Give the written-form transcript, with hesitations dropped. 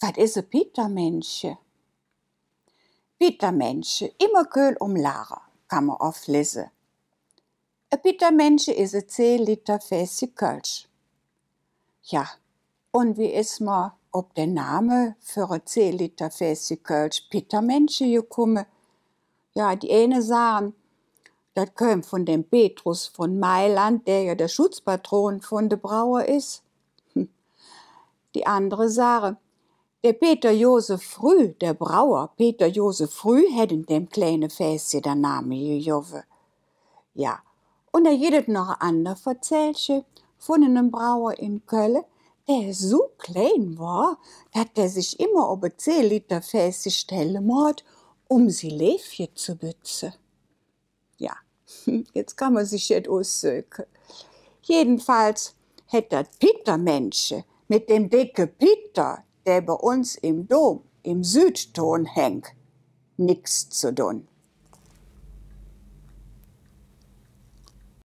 Was is ein Petermensche? Petermensche, immer kühl Lara, kann man oft lesen. Ein Petermensche is ein 10 Liter Fässchen Kölsch. Ja, und wie ist man auf den Namen für ein 10 Liter Fässchen Kölsch Petermensche gekommen? Ja, die eine sagen, das kommt von dem Petrus von Mailand, der ja der Schutzpatron von der Brauer ist. Die andere sagen, der Peter Josef Früh, der Brauer Peter Josef Früh, hätt in dem kleinen Fässchen der Name gejoven. Ja, und da jedet noch ein ander Verzählchen von einem Brauer in Köln, der so klein war, dass der sich immer auf ein 10 Liter Fässchen stellen muss, sie Läfchen zu bützen. Ja, jetzt kann man sich das aussöken. Jedenfalls hätt das Petermensche mit dem dicke Peter, der bei uns im Dom im Südton hängt, nix zu tun.